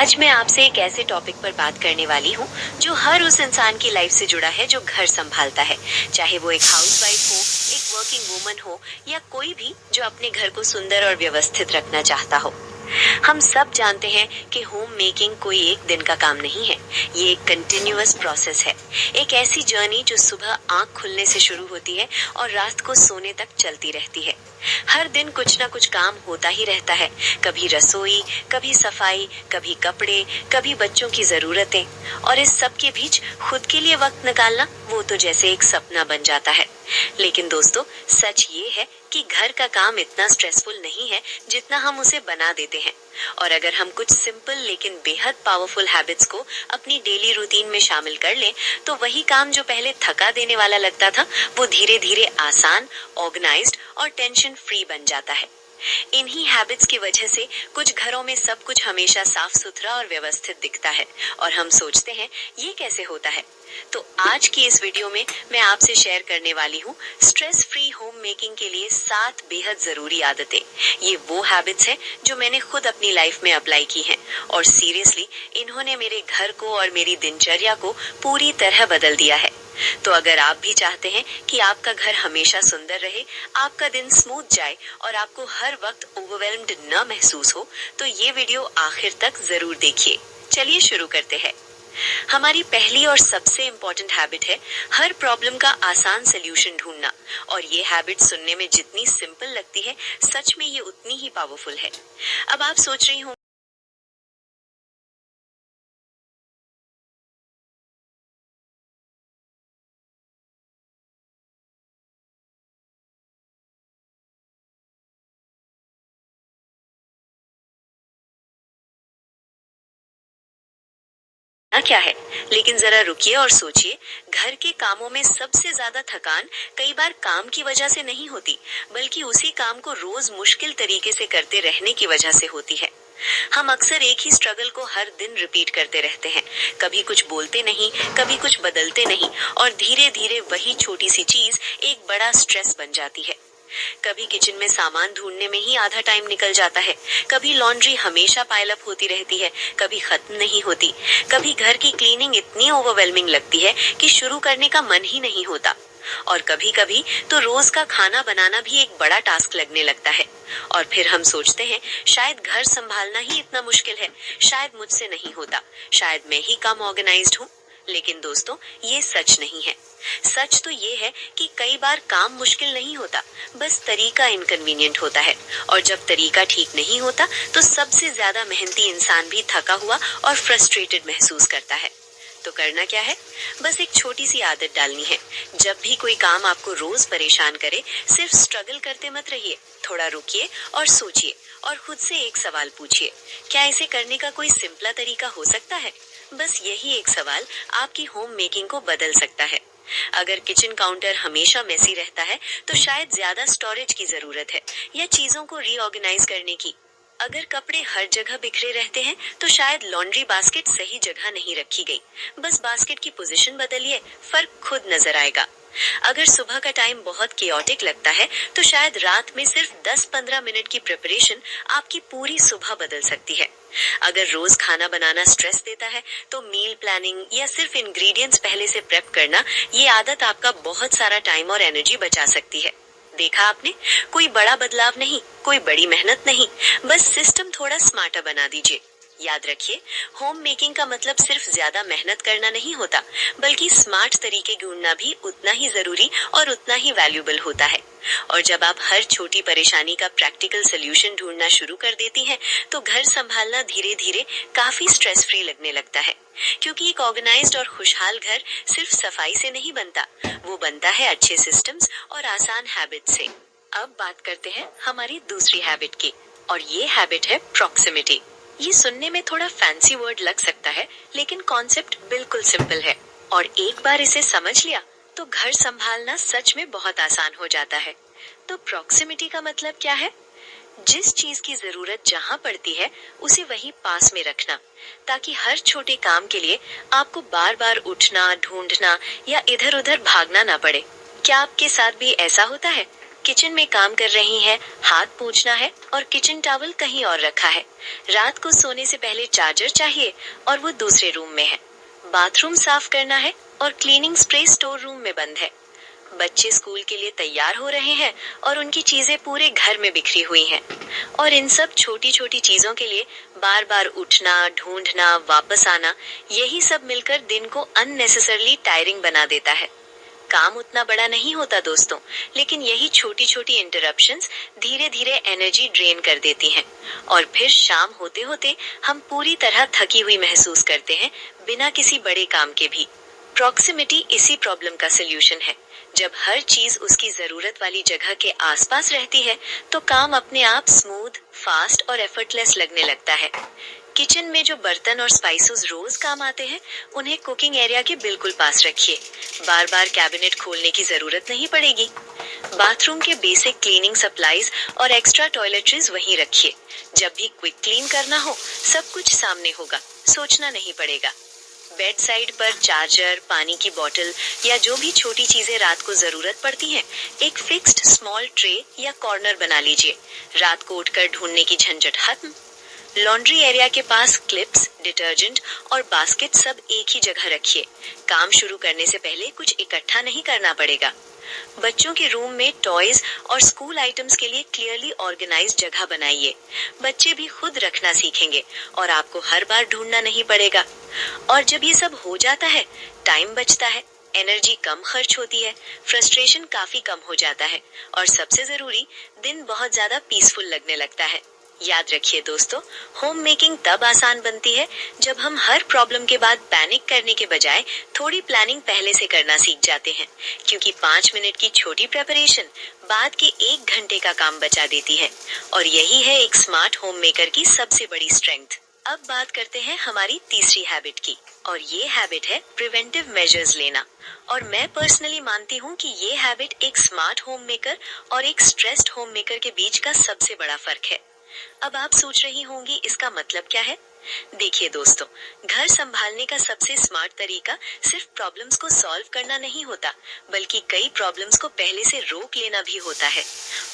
आज मैं आपसे एक ऐसे टॉपिक पर बात करने वाली हूँ जो हर उस इंसान की लाइफ से जुड़ा है जो घर संभालता है। चाहे वो एक हाउसवाइफ हो, एक वर्किंग वुमन हो या कोई भी जो अपने घर को सुंदर और व्यवस्थित रखना चाहता हो। हम सब जानते हैं कि होम मेकिंग कोई एक दिन का काम नहीं है। ये एक कंटिन्यूअस प्रोसेस है, एक ऐसी जर्नी जो सुबह आंख खुलने से शुरू होती है और रात को सोने तक चलती रहती है। हर दिन कुछ ना कुछ काम होता ही रहता है, कभी रसोई, कभी सफाई, कभी कपड़े, कभी बच्चों की जरूरतें। और इस सब के बीच खुद के लिए वक्त निकालना वो तो जैसे एक सपना बन जाता है। लेकिन दोस्तों, सच ये है कि घर का काम इतना स्ट्रेसफुल नहीं है जितना हम उसे बना देते हैं। और अगर हम कुछ सिंपल लेकिन बेहद पावरफुल हैबिट्स को अपनी डेली रूटीन में शामिल कर लें, तो वही काम जो पहले थका देने वाला लगता था, वो धीरे धीरे आसान, ऑर्गेनाइज्ड और टेंशन फ्री बन जाता है। इन्हीं हैबिट्स की वजह से कुछ घरों में सब कुछ हमेशा साफ सुथरा और व्यवस्थित दिखता है और हम सोचते हैं ये कैसे होता है। तो आज की इस वीडियो में मैं आपसे शेयर करने वाली हूँ स्ट्रेस फ्री होम मेकिंग के लिए 7 बेहद जरूरी आदतें। ये वो हैबिट्स हैं जो मैंने खुद अपनी लाइफ में अप्लाई की हैं और सीरियसली इन्होंने मेरे घर को और मेरी दिनचर्या को पूरी तरह बदल दिया है। तो अगर आप भी चाहते हैं कि आपका घर हमेशा सुंदर रहे, आपका दिन स्मूथ जाए और आपको हर वक्त ओवरवेल्म्ड न महसूस हो, तो ये वीडियो आखिर तक जरूर देखिए। चलिए शुरू करते हैं। हमारी पहली और सबसे इम्पोर्टेंट हैबिट है हर प्रॉब्लम का आसान सोल्यूशन ढूंढना। और ये हैबिट सुनने में जितनी सिंपल लगती है, सच में ये उतनी ही पावरफुल है। अब आप सोच रही होंगी ना क्या है, लेकिन जरा रुकिए और सोचिए। घर के कामों में सबसे ज्यादा थकान कई बार काम की वजह से नहीं होती, बल्कि उसी काम को रोज मुश्किल तरीके से करते रहने की वजह से होती है। हम अक्सर एक ही स्ट्रगल को हर दिन रिपीट करते रहते हैं, कभी कुछ बोलते नहीं, कभी कुछ बदलते नहीं, और धीरे धीरे वही छोटी सी चीज एक बड़ा स्ट्रेस बन जाती है। कभी किचन में सामान ढूंढने में ही आधा टाइम निकल जाता है, कभी लॉन्ड्री हमेशा पाइलअप होती रहती है, कभी खत्म नहीं होती, कभी घर की क्लीनिंग इतनी ओवरवेलमिंग लगती है कि शुरू करने का मन ही नहीं होता, और कभी कभी तो रोज का खाना बनाना भी एक बड़ा टास्क लगने लगता है। और फिर हम सोचते हैं शायद घर संभालना ही इतना मुश्किल है, शायद मुझसे नहीं होता, शायद मैं ही कम ऑर्गेनाइज्ड हूँ। लेकिन दोस्तों, ये सच नहीं है। सच तो ये है कि कई बार काम मुश्किल नहीं होता, बस तरीका इनकन्वीनियंट होता है। और जब तरीका ठीक नहीं होता, तो सबसे ज्यादा मेहनती इंसान भी थका हुआ और फ्रस्ट्रेटेड महसूस करता है। तो करना क्या है? बस एक छोटी सी आदत डालनी है। जब भी कोई काम आपको रोज परेशान करे, सिर्फ स्ट्रगल करते मत रहिए। थोड़ा रुकिए और सोचिए और खुद से एक सवाल पूछिए, क्या इसे करने का कोई सिंपला तरीका हो सकता है? बस यही एक सवाल आपकी होम मेकिंग को बदल सकता है। अगर किचन काउंटर हमेशा मेसी रहता है, तो शायद ज्यादा स्टोरेज की जरूरत है या चीजों को रीऑर्गेनाइज करने की। अगर कपड़े हर जगह बिखरे रहते हैं, तो शायद लॉन्ड्री बास्केट सही जगह नहीं रखी गई। बस बास्केट की पोजीशन बदलिए, फर्क खुद नजर आएगा। अगर सुबह का टाइम बहुत केओटिक लगता है, तो शायद रात में सिर्फ 10-15 मिनट की प्रिपरेशन आपकी पूरी सुबह बदल सकती है। अगर रोज खाना बनाना स्ट्रेस देता है, तो मील प्लानिंग या सिर्फ इंग्रेडिएंट्स पहले से प्रेप करना, ये आदत आपका बहुत सारा टाइम और एनर्जी बचा सकती है। देखा आपने, कोई बड़ा बदलाव नहीं, कोई बड़ी मेहनत नहीं, बस सिस्टम थोड़ा स्मार्टर बना दीजिए। याद रखिए, होम मेकिंग का मतलब सिर्फ ज्यादा मेहनत करना नहीं होता, बल्कि स्मार्ट तरीके ढूंढना भी उतना ही जरूरी और उतना ही वैल्यूएबल होता है। और जब आप हर छोटी परेशानी का प्रैक्टिकल सोल्यूशन ढूंढना शुरू कर देती हैं, तो घर संभालना धीरे धीरे काफी स्ट्रेस फ्री लगने लगता है। क्योंकि एक ऑर्गेनाइज्ड और खुशहाल घर सिर्फ सफाई से नहीं बनता, वो बनता है अच्छे सिस्टम्स और आसान हैबिट से। अब बात करते हैं हमारी दूसरी हैबिट की, और ये हैबिट है प्रॉक्सिमिटी। ये सुनने में थोड़ा फैंसी वर्ड लग सकता है, लेकिन कॉन्सेप्ट बिल्कुल सिंपल है, और एक बार इसे समझ लिया तो घर संभालना सच में बहुत आसान हो जाता है। तो प्रॉक्सिमिटी का मतलब क्या है? जिस चीज की जरूरत जहाँ पड़ती है, उसे वहीं पास में रखना, ताकि हर छोटे काम के लिए आपको बार बार उठना, ढूंढना या इधर उधर भागना ना पड़े। क्या आपके साथ भी ऐसा होता है? किचन में काम कर रही हैं, हाथ पोंछना है और किचन टॉवल कहीं और रखा है। रात को सोने से पहले चार्जर चाहिए और वो दूसरे रूम में है। बाथरूम साफ करना है और क्लीनिंग स्प्रे स्टोर रूम में बंद है। बच्चे स्कूल के लिए तैयार हो रहे हैं और उनकी चीजें पूरे घर में बिखरी हुई हैं। और इन सब छोटी छोटी चीजों के लिए बार बार उठना, ढूंढना, वापस आना, यही सब मिलकर दिन को अननेसेसरली टायरिंग बना देता है। काम उतना बड़ा नहीं होता दोस्तों, लेकिन यही छोटी छोटी इंटरप्शंस धीरे धीरे एनर्जी ड्रेन कर देती हैं। और फिर शाम होते होते हम पूरी तरह थकी हुई महसूस करते हैं, बिना किसी बड़े काम के भी। प्रॉक्सिमिटी इसी प्रॉब्लम का सलूशन है। जब हर चीज उसकी जरूरत वाली जगह के आसपास रहती है तो काम अपने आप स्मूथ, फास्ट और एफर्टलेस लगने लगता है। किचन में जो बर्तन और स्पाइसेस रोज काम आते हैं, उन्हें कुकिंग एरिया के बिल्कुल पास रखिए। बार बार कैबिनेट खोलने की जरूरत नहीं पड़ेगी। बाथरूम के बेसिक क्लीनिंग सप्लाईज और एक्स्ट्रा टॉयलेटरीज वहीं रखिए। जब भी क्विक क्लीन करना हो, सब कुछ सामने होगा, सोचना नहीं पड़ेगा। बेड साइड पर चार्जर, पानी की बोतल या जो भी छोटी चीजें रात को जरूरत पड़ती हैं, एक फिक्स्ड स्मॉल ट्रे या कॉर्नर बना लीजिए। रात को उठकर ढूंढने की झंझट खत्म। लॉन्ड्री एरिया के पास क्लिप्स, डिटर्जेंट और बास्केट सब एक ही जगह रखिए। काम शुरू करने से पहले कुछ इकट्ठा नहीं करना पड़ेगा। बच्चों के रूम में टॉयज और स्कूल आइटम्स के लिए क्लियरली ऑर्गेनाइज्ड जगह बनाइए। बच्चे भी खुद रखना सीखेंगे और आपको हर बार ढूंढना नहीं पड़ेगा। और जब ये सब हो जाता है, टाइम बचता है, एनर्जी कम खर्च होती है, फ्रस्ट्रेशन काफी कम हो जाता है और सबसे जरूरी, दिन बहुत ज्यादा पीसफुल लगने लगता है। याद रखिए दोस्तों, होम मेकिंग तब आसान बनती है जब हम हर प्रॉब्लम के बाद पैनिक करने के बजाय थोड़ी प्लानिंग पहले से करना सीख जाते हैं, क्योंकि 5 मिनट की छोटी प्रेपरेशन बाद के 1 घंटे का काम बचा देती है। और यही है एक स्मार्ट होम मेकर की सबसे बड़ी स्ट्रेंथ। अब बात करते हैं हमारी तीसरी हैबिट की, और ये हैबिट है प्रिवेंटिव मेजर्स लेना। और मैं पर्सनली मानती हूँ कि ये हैबिट एक स्मार्ट होम मेकर और एक स्ट्रेस्ड होम मेकर के बीच का सबसे बड़ा फर्क है। अब आप सोच रही होंगी, इसका मतलब क्या है? देखिए दोस्तों, घर संभालने का सबसे स्मार्ट तरीका सिर्फ प्रॉब्लम्स को सॉल्व करना नहीं होता, बल्कि कई प्रॉब्लम्स को पहले से रोक लेना भी होता है।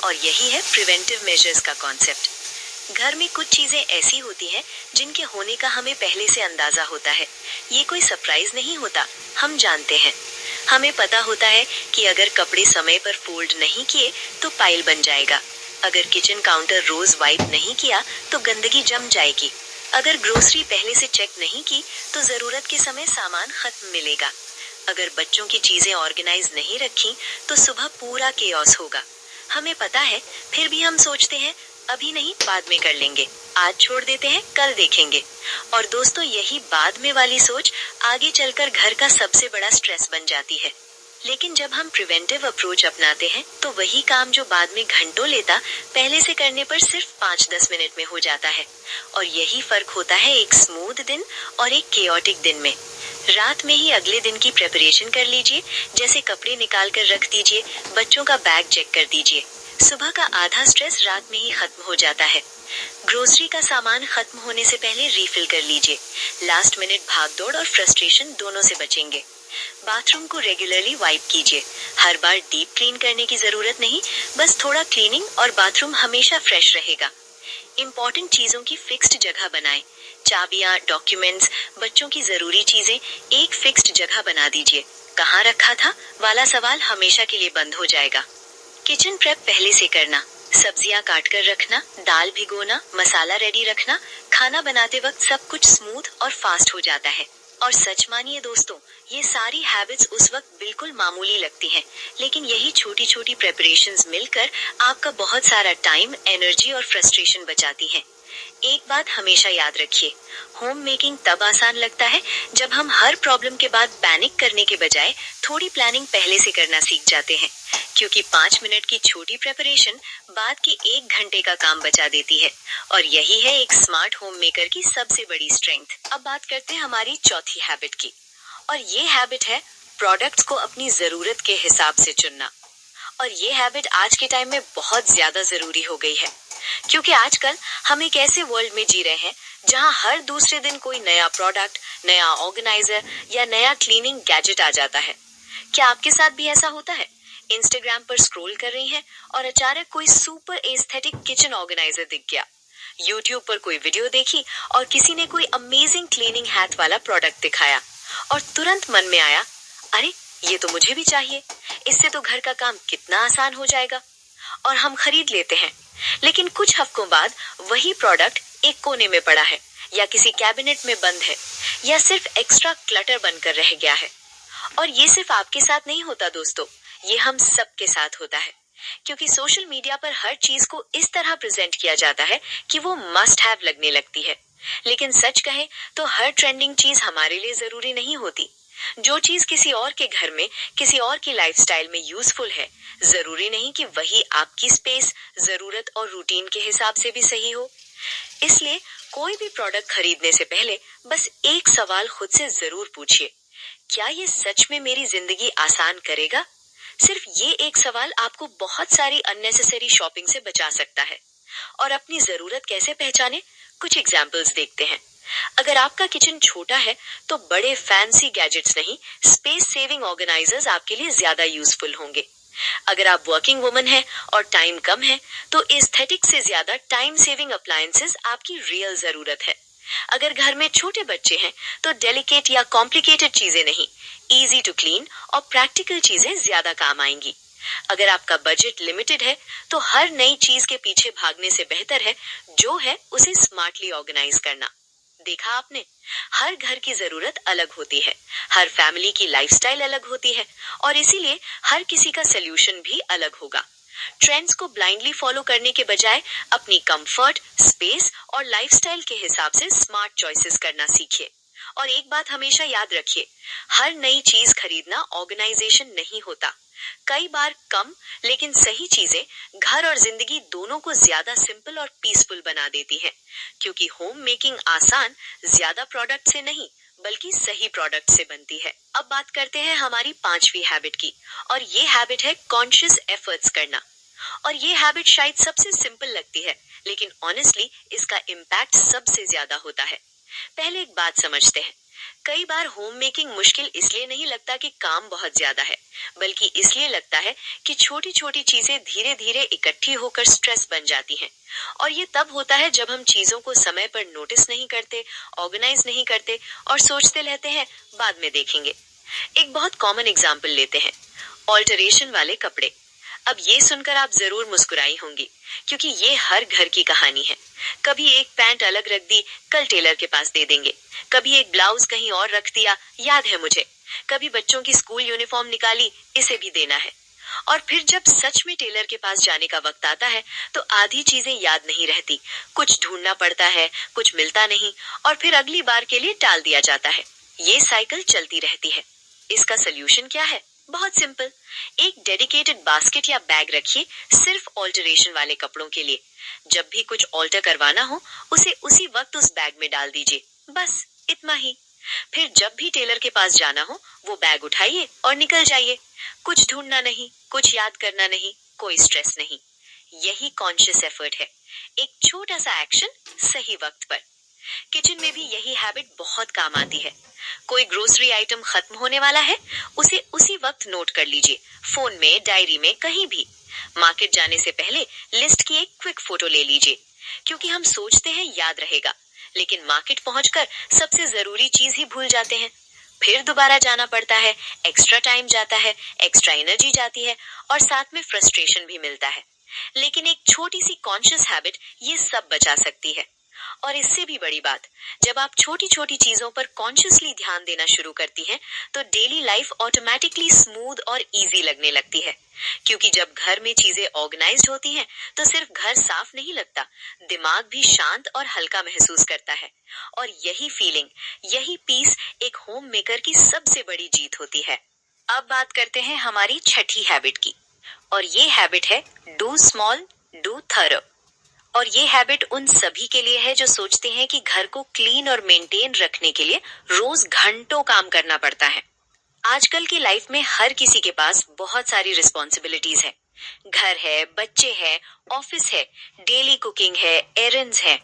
और यही है प्रिवेंटिव मेजर्स का कॉन्सेप्ट। घर में कुछ चीजें ऐसी होती हैं जिनके होने का हमें पहले से अंदाजा होता है। ये कोई सरप्राइज नहीं होता, हम जानते हैं। हमें पता होता है कि अगर कपड़े समय पर फोल्ड नहीं किए तो पाइल बन जाएगा। अगर किचन काउंटर रोज वाइप नहीं किया तो गंदगी जम जाएगी। अगर ग्रोसरी पहले से चेक नहीं की तो जरूरत के समय सामान खत्म मिलेगा। अगर बच्चों की चीजें ऑर्गेनाइज नहीं रखी तो सुबह पूरा केओस होगा। हमें पता है, फिर भी हम सोचते हैं अभी नहीं, बाद में कर लेंगे, आज छोड़ देते हैं, कल देखेंगे। और दोस्तों, यही बाद में वाली सोच आगे चलकर घर का सबसे बड़ा स्ट्रेस बन जाती है। लेकिन जब हम प्रिवेंटिव अप्रोच अपनाते हैं तो वही काम जो बाद में घंटों लेता, पहले से करने पर सिर्फ 5-10 मिनट में हो जाता है। और यही फर्क होता है एक स्मूथ दिन और एक केओटिक दिन में। रात में ही अगले दिन की प्रिपरेशन कर लीजिए, जैसे कपड़े निकाल कर रख दीजिए, बच्चों का बैग चेक कर दीजिए। सुबह का आधा स्ट्रेस रात में ही खत्म हो जाता है। ग्रोसरी का सामान खत्म होने से पहले रीफिल कर लीजिए। लास्ट मिनट भागदौड़ और फ्रस्ट्रेशन दोनों से बचेंगे। बाथरूम को रेगुलरली वाइप कीजिए। हर बार डीप क्लीन करने की जरूरत नहीं, बस थोड़ा क्लीनिंग और बाथरूम हमेशा फ्रेश रहेगा। इम्पोर्टेंट चीजों की फिक्स्ड जगह बनाएं। चाबियां, डॉक्यूमेंट्स, बच्चों की जरूरी चीजें एक फिक्स्ड जगह बना दीजिए। कहाँ रखा था वाला सवाल हमेशा के लिए बंद हो जाएगा। किचन प्रेप पहले से करना, सब्जियां काट कर रखना, दाल भिगोना, मसाला रेडी रखना, खाना बनाते वक्त सब कुछ स्मूथ और फास्ट हो जाता है। और सच मानिए दोस्तों, ये सारी हैबिट्स उस वक्त बिल्कुल मामूली लगती हैं, लेकिन यही छोटी छोटी प्रेपरेशंस मिलकर आपका बहुत सारा टाइम, एनर्जी और फ्रस्ट्रेशन बचाती हैं। एक बात हमेशा याद रखिए, होम मेकिंग तब आसान लगता है जब हम हर प्रॉब्लम के बाद पैनिक करने के बजाय थोड़ी प्लानिंग पहले से करना सीख जाते हैं, क्योंकि 5 मिनट की छोटी प्रेपरेशन बाद के 1 घंटे का काम बचा देती है। और यही है एक स्मार्ट होम मेकर की सबसे बड़ी स्ट्रेंथ। अब बात करते हैं हमारी चौथी हैबिट की, और ये हैबिट है प्रोडक्ट्स को अपनी जरूरत के हिसाब से चुनना। और ये हैबिट आज के टाइम में बहुत ज्यादा जरूरी हो गई है, क्योंकि आजकल हम एक ऐसे वर्ल्ड में जी रहे हैं जहां हर दूसरे दिन कोई नया प्रोडक्ट, नया ऑर्गेनाइजर या नया क्लीनिंग गैजेट आ जाता है। क्या आपके साथ भी ऐसा होता है? इंस्टाग्राम पर स्क्रॉल कर रही हैं और अचानक कोई सुपर एस्थेटिक किचन ऑर्गेनाइजर दिख गया। यूट्यूब पर कोई वीडियो देखी और किसी ने कोई अमेजिंग क्लीनिंग हैट वाला प्रोडक्ट दिखाया और तुरंत मन में आया, अरे ये तो मुझे भी चाहिए, इससे तो घर का काम कितना आसान हो जाएगा। और हम खरीद लेते हैं, लेकिन कुछ हफ्तों बाद वही प्रोडक्ट एक कोने में पड़ा है या किसी कैबिनेट में बंद है या सिर्फ एक्स्ट्रा क्लटर बनकर रह गया है। और ये सिर्फ आपके साथ नहीं होता दोस्तों, ये हम सबके साथ होता है, क्योंकि सोशल मीडिया पर हर चीज को इस तरह प्रेजेंट किया जाता है कि वो मस्ट हैव लगने लगती है। लेकिन सच कहें तो हर ट्रेंडिंग चीज हमारे लिए जरूरी नहीं होती। जो चीज किसी और के घर में, किसी और की लाइफस्टाइल में यूजफुल है, जरूरी नहीं कि वही आपकी स्पेस, जरूरत और रूटीन के हिसाब से भी सही हो। इसलिए कोई भी प्रोडक्ट खरीदने से पहले बस एक सवाल खुद से जरूर पूछिए, क्या ये सच में मेरी जिंदगी आसान करेगा? सिर्फ ये एक सवाल आपको बहुत सारी अननेसेसरी शॉपिंग से बचा सकता है। और अपनी जरूरत कैसे पहचाने, कुछ एग्जाम्पल्स देखते हैं। अगर आपका किचन छोटा है तो बड़े फैंसी गैजेट्स नहीं, स्पेस सेविंग ऑर्गेनाइजर्स आपके लिए ज्यादा यूजफुल होंगे। अगर आप वर्किंग वुमन हैं और टाइम कम है तो एस्थेटिक से ज्यादा टाइम सेविंग अप्लायंसेस आपकी रियल जरूरत है। अगर घर में छोटे बच्चे हैं तो डेलिकेट या कॉम्प्लिकेटेड चीजें नहीं, इजी टू क्लीन और प्रैक्टिकल चीजें ज्यादा काम आएंगी। अगर आपका बजट लिमिटेड है तो हर नई चीज के पीछे भागने से बेहतर है जो है उसे स्मार्टली ऑर्गेनाइज करना। देखा आपने, हर घर की जरूरत अलग होती है, हर फैमिली की लाइफस्टाइल अलग होती है और इसीलिए हर किसी का सलूशन भी अलग होगा। ट्रेंड्स को ब्लाइंडली फॉलो करने के बजाय अपनी कंफर्ट, स्पेस और लाइफस्टाइल के हिसाब से स्मार्ट चॉइसेस करना सीखिए। और एक बात हमेशा याद रखिए, हर नई चीज खरीदना ऑर्गेनाइजेशन नहीं होता। कई बार कम लेकिन सही चीजें घर और जिंदगी दोनों को ज्यादा सिंपल और पीसफुल बना देती हैं, क्योंकि होम मेकिंग आसान ज्यादा प्रोडक्ट से नहीं बल्कि सही प्रोडक्ट से बनती है। अब बात करते हैं हमारी 5वीं हैबिट की, और ये हैबिट है कॉन्शियस एफर्ट्स करना। और ये हैबिट शायद सबसे सिंपल लगती है, लेकिन ऑनेस्टली इसका इम्पैक्ट सबसे ज्यादा होता है। पहले एक बात समझते हैं, कई बार होम मेकिंग मुश्किल इसलिए नहीं लगता कि काम बहुत ज्यादा है, बल्कि इसलिए लगता है कि छोटी छोटी चीजें धीरे धीरे इकट्ठी होकर स्ट्रेस बन जाती हैं। और ये तब होता है जब हम चीजों को समय पर नोटिस नहीं करते, ऑर्गेनाइज नहीं करते और सोचते रहते हैं बाद में देखेंगे। एक बहुत कॉमन एग्जाम्पल लेते हैं, ऑल्टरेशन वाले कपड़े। अब ये सुनकर आप जरूर मुस्कुराई होंगी, क्योंकि ये हर घर की कहानी है। कभी एक पैंट अलग रख दी, कल टेलर के पास दे देंगे। कभी एक ब्लाउज कहीं और रख दिया, याद है मुझे। कभी बच्चों की स्कूल यूनिफॉर्म निकाली, इसे भी देना है। और फिर जब सच में टेलर के पास जाने का वक्त आता है तो आधी चीजें याद नहीं रहती, कुछ ढूंढना पड़ता है, कुछ मिलता नहीं और फिर अगली बार के लिए टाल दिया जाता है। ये साइकिल चलती रहती है। इसका सोल्यूशन क्या है? बहुत सिंपल, एक डेडिकेटेड बास्केट या बैग रखिए सिर्फ ऑल्टरेशन वाले कपड़ों के लिए। जब भी कुछ ऑल्टर करवाना हो उसे उसी वक्त उस बैग में डाल दीजिए, बस इतना ही। फिर जब भी टेलर के पास जाना हो वो बैग उठाइए और निकल जाइए। कुछ ढूंढना नहीं, कुछ याद करना नहीं, कोई स्ट्रेस नहीं। यही कॉन्शियस एफर्ट है, एक छोटा सा एक्शन सही वक्त पर। किचन में भी यही हैबिट बहुत काम आती है। कोई ग्रोसरी आइटम खत्म होने वाला है, उसे उसी वक्त नोट कर लीजिए, फोन में, डायरी में, कहीं भी। मार्केट जाने से पहले लिस्ट की एक क्विक फोटो ले लीजिए, क्योंकि हम सोचते हैं याद रहेगा, लेकिन मार्केट पहुंचकर सबसे जरूरी चीज ही भूल जाते हैं। फिर दोबारा जाना पड़ता है, एक्स्ट्रा टाइम जाता है, एक्स्ट्रा एनर्जी जाती है और साथ में फ्रस्ट्रेशन भी मिलता है। लेकिन एक छोटी सी कॉन्शियस हैबिट ये सब बचा सकती है। और इससे भी बड़ी बात, जब आप छोटी छोटी चीजों पर कॉन्शियसली ध्यान देना शुरू करती हैं, तो डेली लाइफ ऑटोमेटिकली स्मूथ और इजी लगने लगती है। क्योंकि जब घर में चीजें ऑर्गेनाइज्ड होती हैं, तो सिर्फ घर साफ नहीं लगता, दिमाग भी शांत और हल्का महसूस करता है। और यही फीलिंग, यही पीस एक होम मेकर की सबसे बड़ी जीत होती है। अब बात करते हैं हमारी 6ठी हैबिट की, और ये हैबिट है डू स्मॉल डू थरो। और ये हैबिट उन सभी के लिए है जो सोचते हैं कि घर को क्लीन और मेंटेन रखने के लिए रोज घंटों काम करना पड़ता है। आजकल की लाइफ में हर किसी के पास बहुत सारी रिस्पॉन्सिबिलिटीज है। घर है, बच्चे हैं, ऑफिस है, डेली कुकिंग है, एरंड्स है।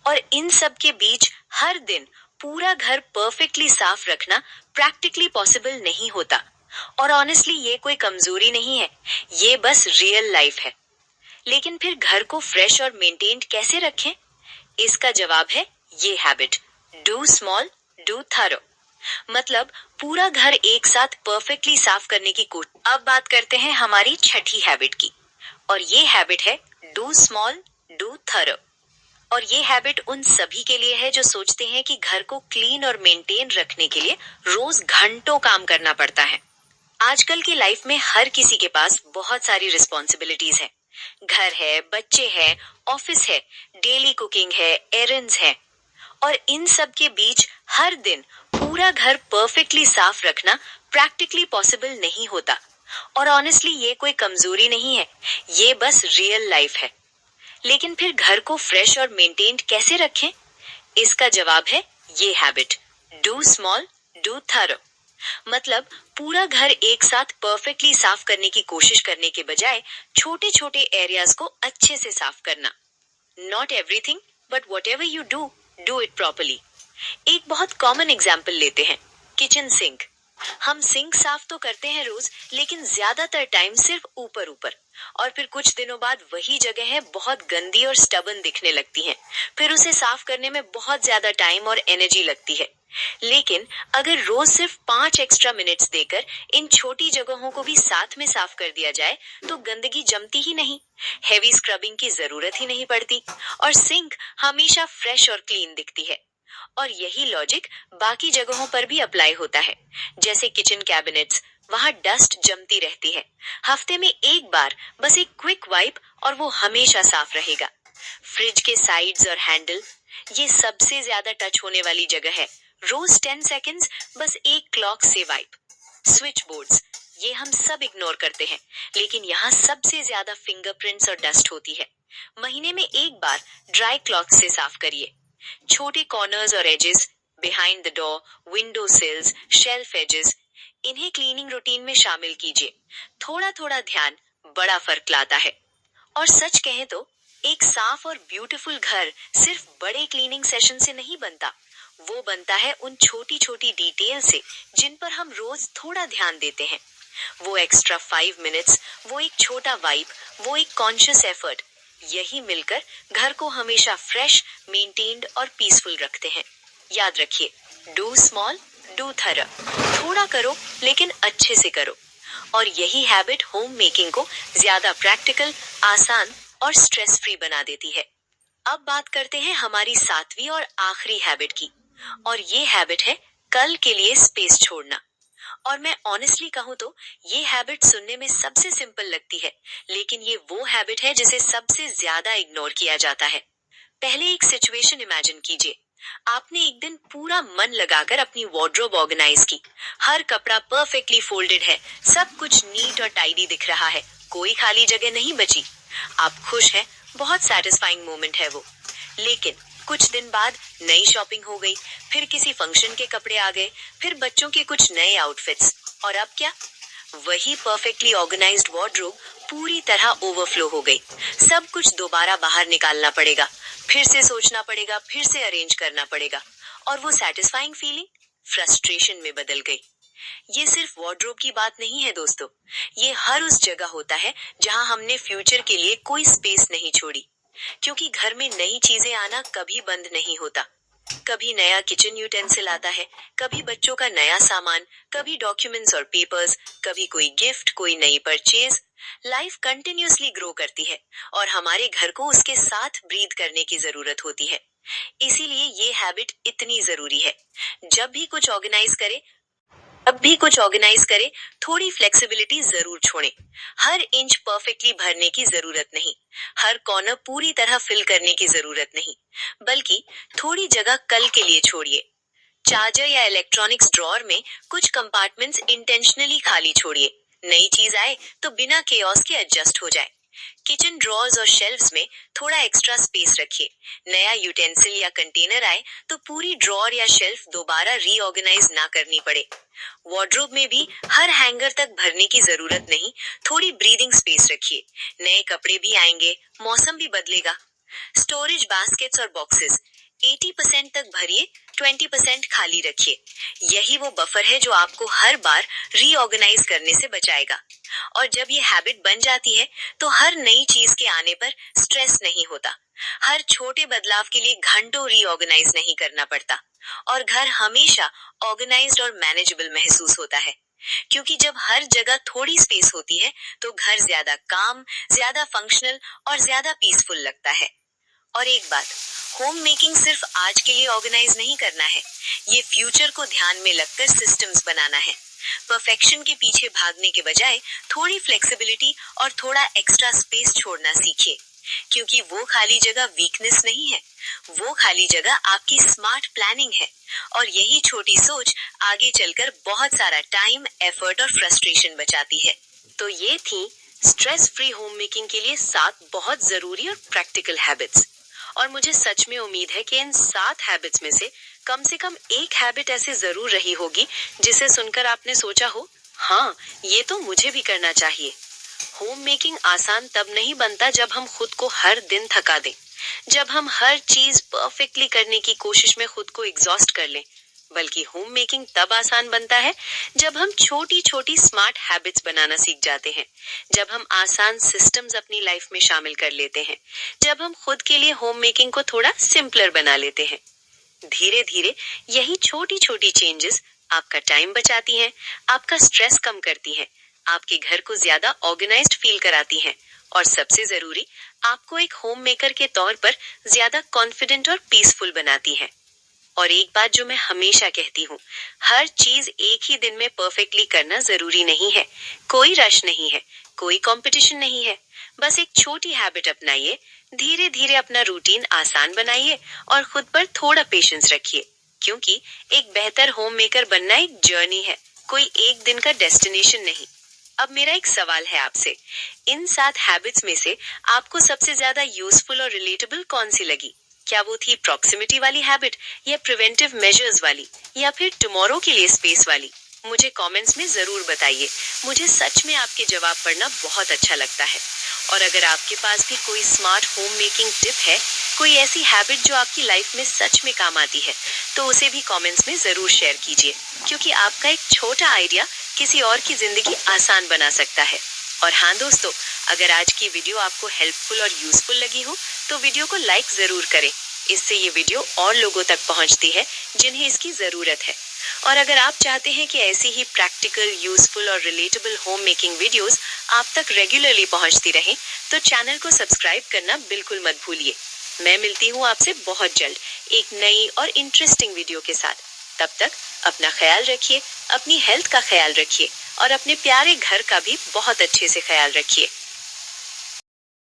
और इन सब के बीच हर दिन पूरा घर परफेक्टली साफ रखना प्रैक्टिकली पॉसिबल नहीं होता। और ऑनेस्टली ये कोई कमजोरी नहीं है, ये बस रियल लाइफ है। लेकिन फिर घर को फ्रेश और मेंटेन्ड कैसे रखें? इसका जवाब है ये habit, do small do thorough. मतलब पूरा घर एक साथ परफेक्टली साफ करने की कोशिश। अब बात करते हैं हमारी छठी हैबिट की, और ये हैबिट है डू स्मॉल डू थरो। और ये हैबिट उन सभी के लिए है जो सोचते हैं कि घर को क्लीन और मेंटेन रखने के लिए रोज घंटों काम करना पड़ता है। आजकल की लाइफ में हर किसी के पास बहुत सारी रिस्पॉन्सिबिलिटीज है। घर है, बच्चे हैं, ऑफिस है, डेली कुकिंग है, एरंड्स है, और इन सब के बीच हर दिन पूरा घर परफेक्टली साफ रखना प्रैक्टिकली पॉसिबल नहीं होता। और ऑनेस्टली ये कोई कमजोरी नहीं है, ये बस रियल लाइफ है। लेकिन फिर घर को फ्रेश और मेंटेन्ड कैसे रखें? इसका जवाब है ये habit, do small do thorough. मतलब पूरा घर एक साथ परफेक्टली साफ करने की कोशिश करने के बजाय छोटे छोटे एरियाज को अच्छे से साफ करना। Not everything, but what ever you do, do it properly. एक बहुत कॉमन एग्जाम्पल लेते हैं, किचन सिंक। हम सिंक साफ तो करते हैं रोज, लेकिन ज्यादातर टाइम सिर्फ ऊपर ऊपर, और फिर कुछ दिनों बाद वही जगह है बहुत गंदी और स्टबन दिखने लगती है। फिर उसे साफ करने में बहुत ज्यादा टाइम और एनर्जी लगती है। लेकिन अगर रोज सिर्फ 5 एक्स्ट्रा मिनट्स देकर इन छोटी जगहों को भी साथ में साफ कर दिया जाए तो गंदगी जमती ही नहीं, हेवी स्क्रबिंग की जरूरत ही नहीं पड़ती, और सिंक हमेशा फ्रेश और क्लीन दिखती है। और यही लॉजिक बाकी जगहों पर भी अप्लाई होता है। जैसे किचन कैबिनेट्स, वहाँ डस्ट जमती रहती है, हफ्ते में एक बार बस एक क्विक वाइप और वो हमेशा साफ रहेगा। फ्रिज के साइड्स और हैंडल, ये सबसे ज्यादा टच होने वाली जगह है, रोज 10 सेकेंड्स बस एक क्लॉक से वाइप। स्विच बोर्ड्स, ये हम सब इग्नोर करते हैं, लेकिन यहाँ सबसे ज्यादा फिंगरप्रिंट्स और डस्ट होती है। महीने में एक बार ड्राई क्लॉथ से साफ करिए। छोटे कॉर्नर्स और edges, behind the door, window sills, shelf edges, इन्हें क्लीनिंग रूटीन में शामिल कीजिए। थोड़ा थोड़ा ध्यान बड़ा फर्क लाता है। और सच कहें तो एक साफ और ब्यूटीफुल घर सिर्फ बड़े क्लीनिंग सेशन से नहीं बनता, वो बनता है उन छोटी छोटी डिटेल से जिन पर हम रोज थोड़ा ध्यान देते हैं। वो एक्स्ट्रा 5 मिनट्स, वो एक छोटा वाइप, वो एक कॉन्शियस एफर्ट, यही मिलकर घर को हमेशा फ्रेश, मेंटेन्ड और पीसफुल रखते हैं। याद रखिए, डू स्मॉल डू थरो। थोड़ा करो लेकिन अच्छे से करो। और यही हैबिट होम मेकिंग को ज्यादा प्रैक्टिकल, आसान और स्ट्रेस फ्री बना देती है। अब बात करते हैं हमारी 7वीं और आखिरी हैबिट की, और ये हैबिट है कल के लिए स्पेस छोड़ना। और मैं ऑनेस्टली कहूँ तो ये हैबिट सुनने में सबसे सिंपल लगती है, लेकिन ये वो हैबिट है जिसे सबसे ज्यादा इग्नोर किया जाता है। पहले एक सिचुएशन इमेजिन कीजिए। आपने एक दिन पूरा मन लगाकर अपनी वार्डरोब ऑर्गेनाइज की। हर कपड़ा परफेक्टली फोल्डेड है, सब कुछ नीट और टाइडी दिख रहा है, कोई खाली जगह नहीं बची। आप खुश हैं, बहुत सैटिस्फाइंग मोमेंट है वो। लेकिन कुछ दिन बाद नई शॉपिंग हो गई, फिर किसी फंक्शन के कपड़े आ गए, फिर बच्चों के कुछ नए आउटफिट्स, और अब क्या? वही परफेक्टली ऑर्गेनाइज्ड वार्डरोब पूरी तरह ओवरफ्लो हो गई। सब कुछ दोबारा बाहर निकालना पड़ेगा, फिर से सोचना पड़ेगा, फिर से अरेंज करना पड़ेगा, और वो सैटिस्फाइंग फीलिंग फ्रस्ट्रेशन में बदल गई। ये सिर्फ वार्डरोब की बात नहीं है दोस्तों, ये हर उस जगह होता है जहां हमने फ्यूचर के लिए कोई स्पेस नहीं छोड़ी। क्योंकि घर में नई चीजें आना कभी बंद नहीं होता। कभी नया किचन यूटेंसिल आता है, कभी बच्चों का नया सामान, कभी डॉक्यूमेंट्स और पेपर्स, कभी कोई गिफ्ट, कोई नई परचेज। लाइफ कंटिन्यूअसली ग्रो करती है और हमारे घर को उसके साथ ब्रीथ करने की जरूरत होती है। इसीलिए ये हैबिट इतनी जरूरी है। जब भी कुछ ऑर्गेनाइज करे, थोड़ी फ्लेक्सिबिलिटी जरूर छोड़ें। हर इंच परफेक्टली भरने की जरूरत नहीं, हर कॉर्नर पूरी तरह फिल करने की जरूरत नहीं, बल्कि थोड़ी जगह कल के लिए छोड़िए। चार्जर या इलेक्ट्रॉनिक्स ड्रॉअर में कुछ कंपार्टमेंट्स इंटेंशनली खाली छोड़िए। नई चीज आए तो बिना केओस के एडजस्ट हो जाए। किचन ड्रॉर्स और शेल्व्स में थोड़ा एक्स्ट्रा स्पेस रखिए। नया यूटेंसिल या कंटेनर आए तो पूरी ड्रॉअर या शेल्फ दोबारा रीऑर्गेनाइज ना करनी पड़े। वार्डरोब में भी हर हैंगर तक भरने की जरूरत नहीं, थोड़ी ब्रीदिंग स्पेस रखिए। नए कपड़े भी आएंगे, मौसम भी बदलेगा। स्टोरेज बास्केट्स और बॉक्सेस, 80% तक भरिए, 20% खाली रखिए। यही वो बफर है जो आपको हर बार रीऑर्गेनाइज करने से बचाएगा। और जब ये हैबिट बन जाती है तो हर नई चीज के आने पर स्ट्रेस नहीं होता। हर छोटे बदलाव के लिए घंटों रीऑर्गेनाइज नहीं करना पड़ता और घर हमेशा ऑर्गेनाइज्ड और मैनेजेबल महसूस होता है। क्योंकि जब हर जगह थोड़ी स्पेस होती है तो घर ज्यादा काम, ज्यादा फंक्शनल और ज्यादा पीसफुल लगता है। और एक बात, होम मेकिंग सिर्फ आज के लिए ऑर्गेनाइज नहीं करना है, ये फ्यूचर को ध्यान में रखकर सिस्टम्स बनाना है। परफेक्शन के पीछे भागने के बजाय थोड़ी फ्लेक्सिबिलिटी और थोड़ा एक्स्ट्रा स्पेस छोड़ना सीखिए, क्योंकि वो खाली जगह वीकनेस नहीं है, वो खाली जगह आपकी स्मार्ट प्लानिंग है। और यही छोटी सोच आगे चलकर बहुत सारा टाइम, एफर्ट और फ्रस्ट्रेशन बचाती है। तो ये थी स्ट्रेस फ्री होम मेकिंग के लिए 7 बहुत जरूरी और प्रैक्टिकल हैबिट्स। और मुझे सच में उम्मीद है कि इन 7 हैबिट्स में से कम एक हैबिट ऐसे जरूर रही होगी जिसे सुनकर आपने सोचा हो, हाँ ये तो मुझे भी करना चाहिए। होम मेकिंग आसान तब नहीं बनता जब हम खुद को हर दिन थका दें, जब हम हर चीज परफेक्टली करने की कोशिश में खुद को एग्जॉस्ट कर लें। बल्कि होम मेकिंग तब आसान बनता है जब हम छोटी छोटी स्मार्ट हैबिट्स बनाना सीख जाते हैं, जब हम आसान सिस्टम्स अपनी लाइफ में शामिल कर लेते हैं, जब हम खुद के लिए होम मेकिंग को थोड़ा सिंपलर बना लेते हैं। धीरे धीरे यही छोटी छोटी चेंजेस आपका टाइम बचाती हैं, आपका स्ट्रेस कम करती हैं, आपके घर को ज्यादा ऑर्गेनाइज्ड फील कराती हैं और सबसे जरूरी, आपको एक होम मेकर के तौर पर ज्यादा कॉन्फिडेंट और पीसफुल बनाती हैं। और एक बात जो मैं हमेशा कहती हूँ, हर चीज एक ही दिन में परफेक्टली करना जरूरी नहीं है। कोई रश नहीं है, कोई कंपटीशन नहीं है। बस एक छोटी हैबिट अपनाइए, धीरे धीरे अपना रूटीन आसान बनाइए और खुद पर थोड़ा पेशेंस रखिए, क्योंकि एक बेहतर होम मेकर बनना एक जर्नी है, कोई एक दिन का डेस्टिनेशन नहीं। अब मेरा एक सवाल है आपसे, इन 7 हैबिट्स में से आपको सबसे ज्यादा यूजफुल और रिलेटेबल कौन सी लगी? क्या वो थी प्रॉक्सिमिटी वाली हैबिट, या प्रिवेंटिव मेजर्स वाली, या फिर टुमारो के लिए स्पेस वाली? मुझे कमेंट्स में जरूर बताइए। मुझे सच में आपके जवाब पढ़ना बहुत अच्छा लगता है। और अगर आपके पास भी कोई स्मार्ट होम मेकिंग टिप है, कोई ऐसी हैबिट जो आपकी लाइफ में सच में काम आती है, तो उसे भी कमेंट्स में जरूर शेयर कीजिए, क्योंकि आपका एक छोटा आइडिया किसी और की जिंदगी आसान बना सकता है। और हाँ दोस्तों, अगर आज की वीडियो आपको हेल्पफुल और यूजफुल लगी हो तो वीडियो को लाइक जरूर करें। इससे ये वीडियो और लोगों तक पहुंचती है जिन्हें इसकी जरूरत है। और अगर आप चाहते हैं कि ऐसी ही प्रैक्टिकल, यूजफुल और रिलेटेबल होम मेकिंग वीडियोस आप तक रेगुलरली पहुंचती रहें, तो चैनल को सब्सक्राइब करना बिल्कुल मत भूलिए। मैं मिलती हूँ आपसे बहुत जल्द एक नई और इंटरेस्टिंग वीडियो के साथ। तब तक अपना ख्याल रखिए, अपनी हेल्थ का ख्याल रखिए और अपने प्यारे घर का भी बहुत अच्छे से ख्याल रखिए।